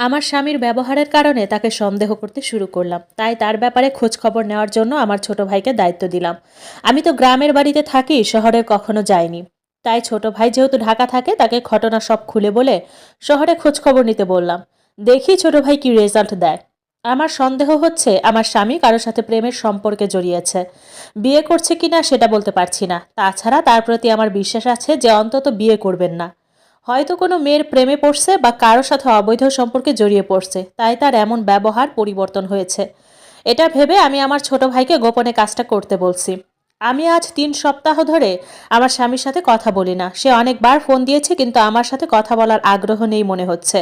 আমার স্বামীর ব্যবহারের কারণে তাকে সন্দেহ করতে শুরু করলাম। তাই তার ব্যাপারে খোঁজ খবর নেওয়ার জন্য আমার ছোট ভাইকে দায়িত্ব দিলাম। আমি তো গ্রামের বাড়িতে থাকি, শহরের কখনো যাইনি। তাই ছোট ভাই যেহেতু ঢাকা থাকে, তাকে ঘটনা সব খুলে বলে শহরে খোঁজ খবর নিতে বললাম। দেখি ছোট ভাই কি রেজাল্ট দেয়। আমার সন্দেহ হচ্ছে আমার স্বামী কারোর সাথে প্রেমের সম্পর্কে জড়িয়েছে। বিয়ে করছে কিনা সেটা বলতে পারছি না, তাছাড়া তার প্রতি আমার বিশ্বাস আছে যে অন্তত বিয়ে করবেন না। হয়তো কোনো মেয়ের প্রেমে পড়ছে বা কারোর সাথে অবৈধ সম্পর্কে জড়িয়ে পড়ছে, তাই তার এমন ব্যবহার পরিবর্তন হয়েছে। এটা ভেবে আমি আমার ছোট ভাইকে গোপনে কাজটা করতে বলছি। আমি আজ 3 সপ্তাহ ধরে আমার স্বামীর সাথে কথা বলি না। সে অনেকবার ফোন দিয়েছে, কিন্তু আমার সাথে কথা বলার আগ্রহ নেই মনে হচ্ছে।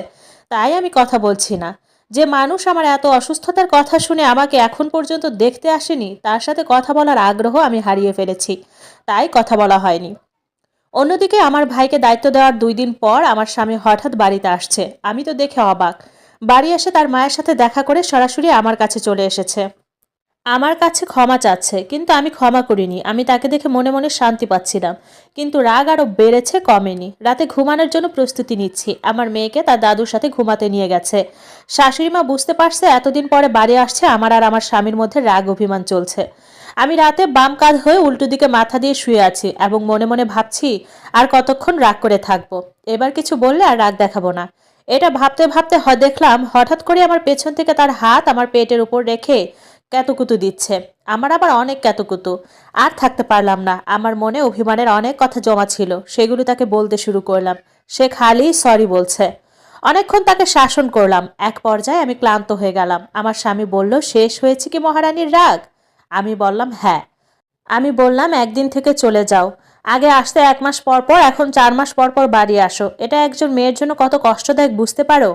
তাই আমি কথা বলছি না। যে মানুষ আমার এত অসুস্থতার কথা শুনে আমাকে এখন পর্যন্ত দেখতে আসেনি, তার সাথে কথা বলার আগ্রহ আমি হারিয়ে ফেলেছি। তাই কথা বলা হয়নি। অন্যদিকে আমার ভাইকে দায়িত্ব দেওয়ার 2 দিন পর আমার স্বামী হঠাৎ বাড়িতে আসছে। আমি তো দেখে অবাক। বাড়ি এসে তার মায়ের সাথে দেখা করে সরাসরি আমার কাছে চলে এসেছে। আমার কাছে ক্ষমা চাচ্ছে, কিন্তু আমি ক্ষমা করিনি। আমি তাকে দেখে মনে মনে শান্তি পাচ্ছিলাম, কিন্তু রাগ আরো বেড়েছে, কমেনি। রাতে ঘুমানোর জন্য প্রস্তুতি নিচ্ছি। আমার মেয়েকে তার দাদুর সাথে ঘুমাতে নিয়ে গেছে। শাশুড়ি মা বুঝতে পারছে এতদিন পরে বাড়ি আসছে, আমার আর আমার স্বামীর মধ্যে রাগ অভিমান চলছে। আমি রাতে বাম কাঁধ হয়ে উল্টো দিকে মাথা দিয়ে শুয়ে আছি এবং মনে মনে ভাবছি, আর কতক্ষণ রাগ করে থাকবো। এবার কিছু বললে আর রাগ দেখাবো না। এটা ভাবতে ভাবতে দেখলাম হঠাৎ করে আমার পেছন থেকে তার হাত আমার পেটের উপর রেখে ক্যাতুকুতু দিচ্ছে। আমার আবার অনেক ক্যাতুকুতু। আর থাকতে পারলাম না। আমার মনে অভিমানের অনেক কথা জমা ছিল, সেগুলো তাকে বলতে শুরু করলাম। সে খালি সরি বলছে। অনেকক্ষণ তাকে শাসন করলাম। এক পর্যায়ে আমি ক্লান্ত হয়ে গেলাম। আমার স্বামী বলল, শেষ হয়েছে কি মহারানীর রাগ? আমি বললাম, হ্যাঁ। আমি বললাম, একদিন থেকে চলে যাও। আগে আসতে 1 মাস পর পর, এখন 4 মাস পর পর বাড়ি আসো। এটা একজন মেয়ের জন্য কত কষ্টদায়ক বুঝতে পারো?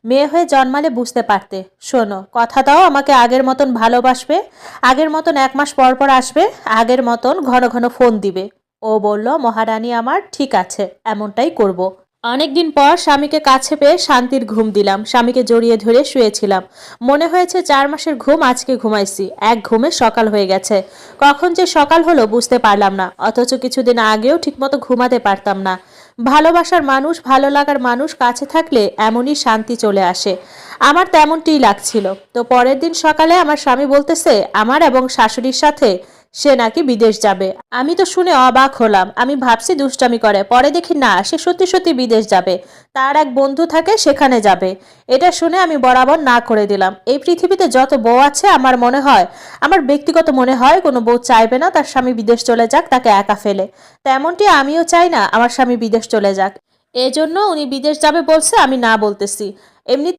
মেয়ে হয়ে জন্মালে বুঝতে পারতে। শোনো, কথা দাও আমাকে আগের মতন ভালোবাসবে, আগের মতন 1 মাস পর পর আসবে, আগের মতন ঘন ঘন ফোন দিবে। ও বলল, মহারানী আমার, ঠিক আছে, এমনটাই করব। অনেকদিন পর স্বামীকে কাছে পেয়ে শান্তির ঘুম দিলাম। স্বামীকে জড়িয়ে ধরে শুয়েছিলাম। মনে হয়েছে 4 মাসের ঘুম আজকে ঘুমাইছি। এক ঘুমে সকাল হয়ে গেছে। কখন যে সকাল হলো বুঝতে পারলাম না। অথচ কিছুদিন আগেও ঠিকমতো ঘুমাতে পারতাম না। ভালোবাসার মানুষ, ভালো লাগার মানুষ কাছে থাকলে এমনই শান্তি চলে আসে। আমার তেমনটিই লাগছিল। তো পরের দিন সকালে আমার স্বামী বলতেছে আমার এবং শাশুড়ির সাথে সে নাকি বিদেশ যাবে। আমি তো শুনে অবাক হলাম। আমি ভাবছি দুষ্টামি করে, পরে দেখি না, সে সত্যি সত্যি বিদেশ যাবে। তার এক বন্ধু থাকে, সেখানে যাবে। এটা শুনে আমি বরাবর না করে দিলাম। এই পৃথিবীতে যত বউ আছে, আমার ব্যক্তিগত মনে হয় কোনো বউ চাইবে না তার স্বামী বিদেশ চলে যাক, তাকে একা ফেলে। তেমনটি আমিও চাই না আমার স্বামী বিদেশ চলে যাক। এজন্য উনি বিদেশ যাবে বলছে, আমি না বলতেছি। এমনি